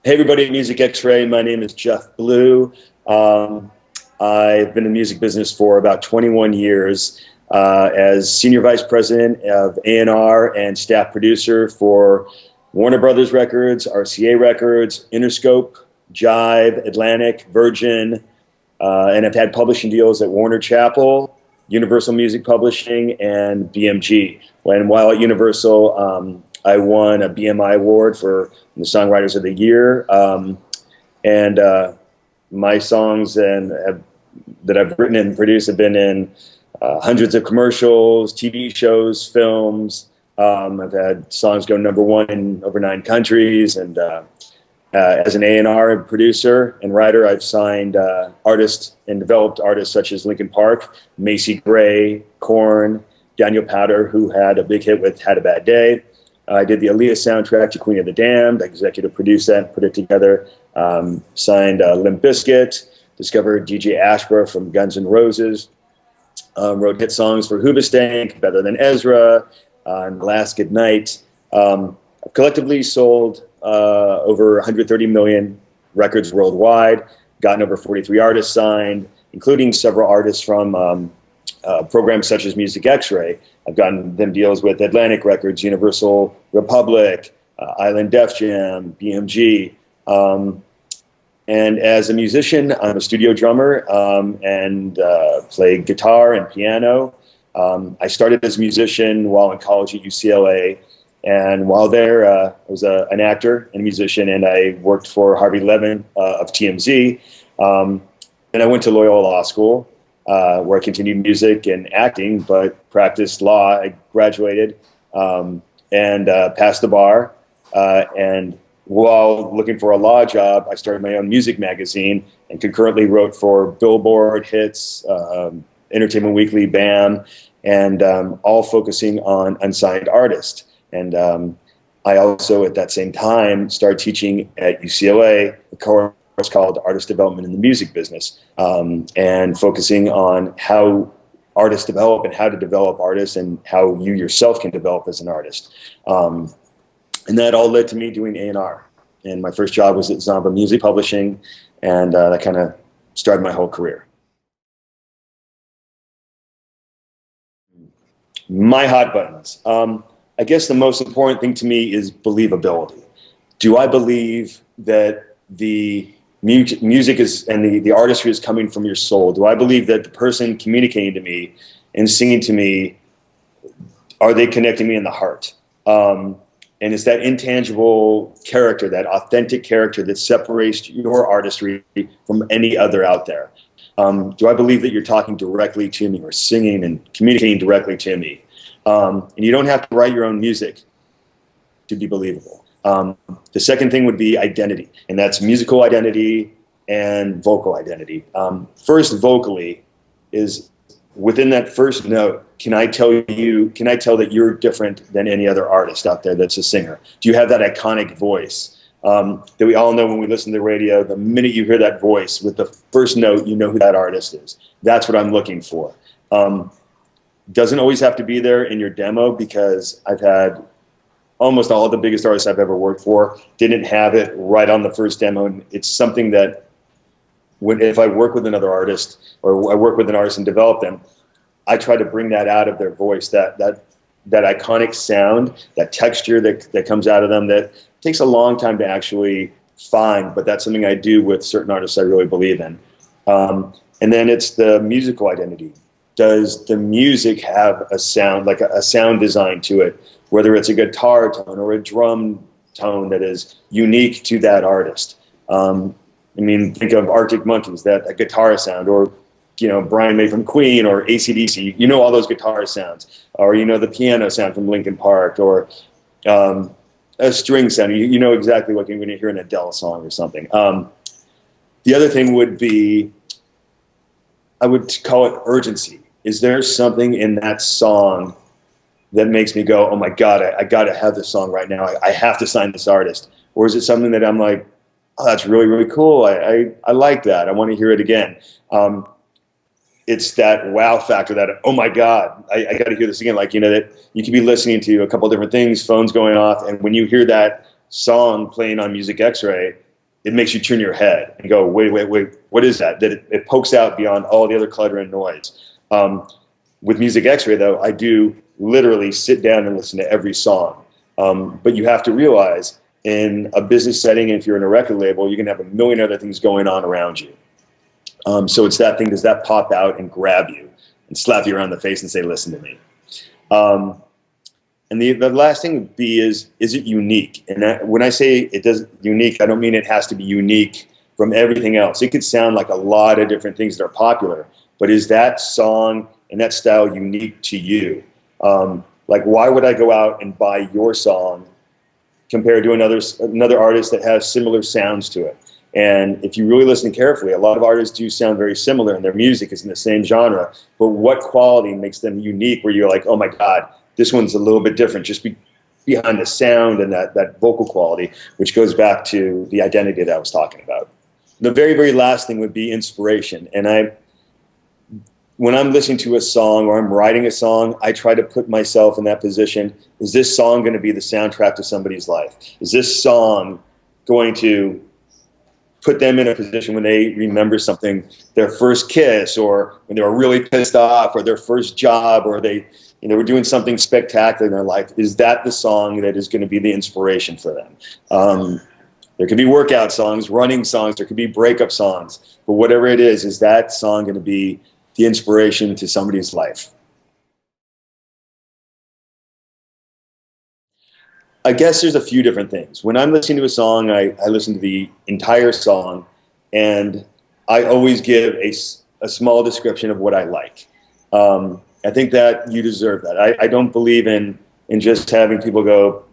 Hey everybody, Music Xray. My name is Jeff Blue. I've been in the music business for about 21 years as Senior Vice President of A&R and staff producer for Warner Brothers Records, RCA Records, Interscope, Jive, Atlantic, Virgin, and I've had publishing deals at Warner Chappell, Universal Music Publishing, and BMG. While at Universal, I won a BMI award for the Songwriters of the Year, and my songs that I've written and produced have been in hundreds of commercials, TV shows, films. I've had songs go #1 in over 9 countries, and as an A&R producer and writer, I've signed artists and developed artists such as Linkin Park, Macy Gray, Korn, Daniel Powter, who had a big hit with Had a Bad Day. I did the Aaliyah soundtrack to Queen of the Damned. I executive produced that and put it together. Signed Limp Bizkit, discovered DJ Ashbra from Guns N' Roses, wrote hit songs for Hoobastank, Better Than Ezra, and Last Good Night. I've collectively sold over 130 million records worldwide, gotten over 43 artists signed, including several artists from programs such as Music Xray. I've gotten them deals with Atlantic Records, Universal Republic, Island Def Jam, BMG. And as a musician, I'm a studio drummer and play guitar and piano. I started as a musician while in college at UCLA. And while there, I was an actor and a musician, and I worked for Harvey Levin of TMZ. And I went to Loyola Law School, where I continued music and acting, but practiced law. I graduated and passed the bar. And while looking for a law job, I started my own music magazine and concurrently wrote for Billboard, Hits, Entertainment Weekly, BAM, and all focusing on unsigned artists. And I also, at that same time, started teaching at UCLA, a course called Artist Development in the Music Business, and focusing on how artists develop and how to develop artists and how you yourself can develop as an artist. And that all led to me doing A&R. And my first job was at Zomba Music Publishing, and that kind of started my whole career. My hot buttons. I guess the most important thing to me is believability. Do I believe that the music is and the artistry is coming from your soul? Do I believe that the person communicating to me and singing to me, are they connecting me in the heart? And it's that intangible character, that authentic character that separates your artistry from any other out there. Do I believe that you're talking directly to me or singing and communicating directly to me? And you don't have to write your own music to be believable. The second thing would be identity, and that's musical identity and vocal identity. First, vocally is within that first note, can I tell that you're different than any other artist out there that's a singer? Do you have that iconic voice that we all know when we listen to the radio? The minute you hear that voice with the first note, you know who that artist is. That's what I'm looking for. Doesn't always have to be there in your demo, because I've had almost all of the biggest artists I've ever worked for didn't have it right on the first demo. And it's something that if I work with another artist or I work with an artist and develop them, I try to bring that out of their voice, that iconic sound, that texture that comes out of them that takes a long time to actually find, but that's something I do with certain artists I really believe in. And then it's the musical identity. Does the music have a sound, like a sound design to it, whether it's a guitar tone or a drum tone that is unique to that artist? I mean, think of Arctic Monkeys, a guitar sound, or Brian May from Queen, or AC/DC, all those guitar sounds, or the piano sound from Linkin Park, or a string sound. You know exactly what you're going to hear in an Adele song or something. The other thing would be, I would call it urgency. Is there something in that song that makes me go, oh my God, I got to have this song right now. I have to sign this artist. Or is it something that I'm like, oh, that's really, really cool. I like that. I want to hear it again. It's that wow factor, that, oh my God, I got to hear this again. Like, that you could be listening to a couple different things, phones going off, and when you hear that song playing on Music Xray, it makes you turn your head and go, wait, what is that? That it pokes out beyond all the other clutter and noise. With Music Xray, though, I do literally sit down and listen to every song. But you have to realize, in a business setting, if you're in a record label, you're going to have a million other things going on around you. So it's that thing, does that pop out and grab you and slap you around the face and say, listen to me? And the last thing would be is it unique? And when I say it does unique, I don't mean it has to be unique from everything else. It could sound like a lot of different things that are popular, but is that song and that style unique to you? Like, why would I go out and buy your song compared to another artist that has similar sounds to it? And if you really listen carefully, a lot of artists do sound very similar, and their music is in the same genre. But what quality makes them unique where you're like, oh my God, this one's a little bit different, just behind the sound and that vocal quality, which goes back to the identity that I was talking about. The very, very last thing would be inspiration. And when I'm listening to a song or I'm writing a song, I try to put myself in that position. Is this song going to be the soundtrack to somebody's life? Is this song going to put them in a position when they remember something, their first kiss, or when they were really pissed off, or their first job, or they were doing something spectacular in their life? Is that the song that is going to be the inspiration for them? There could be workout songs, running songs, there could be breakup songs, but whatever it is that song going to be the inspiration to somebody's life? I guess there's a few different things. When I'm listening to a song, I listen to the entire song, and I always give a small description of what I like. I think that you deserve that. I don't believe in just having people go,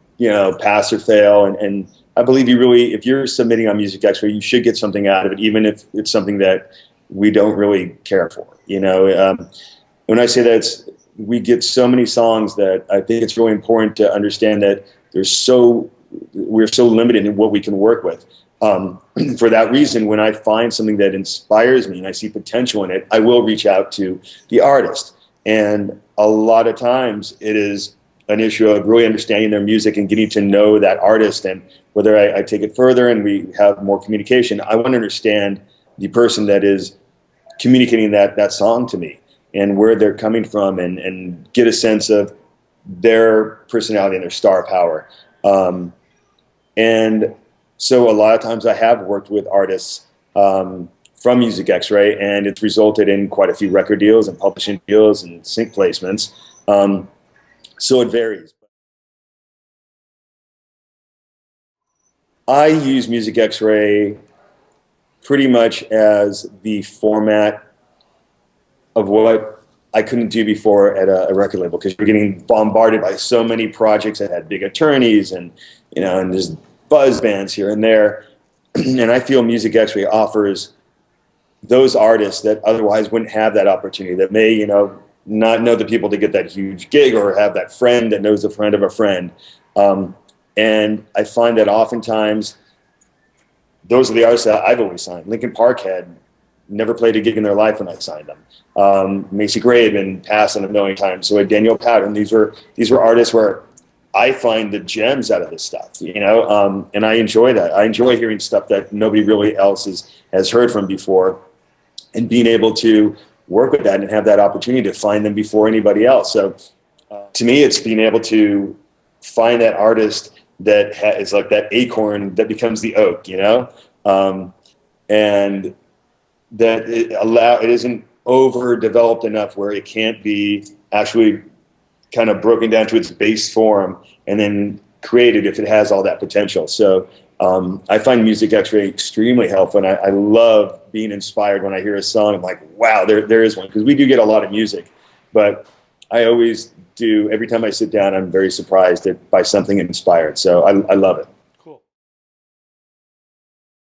pass or fail. And I believe you really, if you're submitting on Music Xray, you should get something out of it, even if it's something that we don't really care for. When I say that, we get so many songs that I think it's really important to understand that we're so limited in what we can work with. For that reason, when I find something that inspires me and I see potential in it, I will reach out to the artist. And a lot of times it is an issue of really understanding their music and getting to know that artist. And whether I take it further and we have more communication, I want to understand the person that is communicating that song to me and where they're coming from, and get a sense of their personality and their star power. And so a lot of times I have worked with artists from Music Xray, and it's resulted in quite a few record deals and publishing deals and sync placements. So it varies. I use Music Xray pretty much as the format of what I couldn't do before at a record label, because you're getting bombarded by so many projects that had big attorneys and there's buzz bands here and there. And I feel Music Xray offers those artists that otherwise wouldn't have that opportunity, that may not know the people to get that huge gig, or have that friend that knows a friend of a friend. And I find that oftentimes those are the artists that I've always signed. Linkin Park had never played a gig in their life when I signed them. Macy Gray had been passed on a million times. So Daniel Powden. These were artists where I find the gems out of this stuff, and I enjoy that. I enjoy hearing stuff that nobody really else has heard from before, and being able to work with that and have that opportunity to find them before anybody else. So to me, it's being able to find that artist that is like that acorn that becomes the oak, and that it isn't overdeveloped enough where it can't be actually kind of broken down to its base form and then created if it has all that potential. So I find Music Xray extremely helpful, and I love being inspired when I hear a song. I'm like, wow, there is one, because we do get a lot of music, but I always do. Every time I sit down, I'm very surprised by something inspired. So I love it.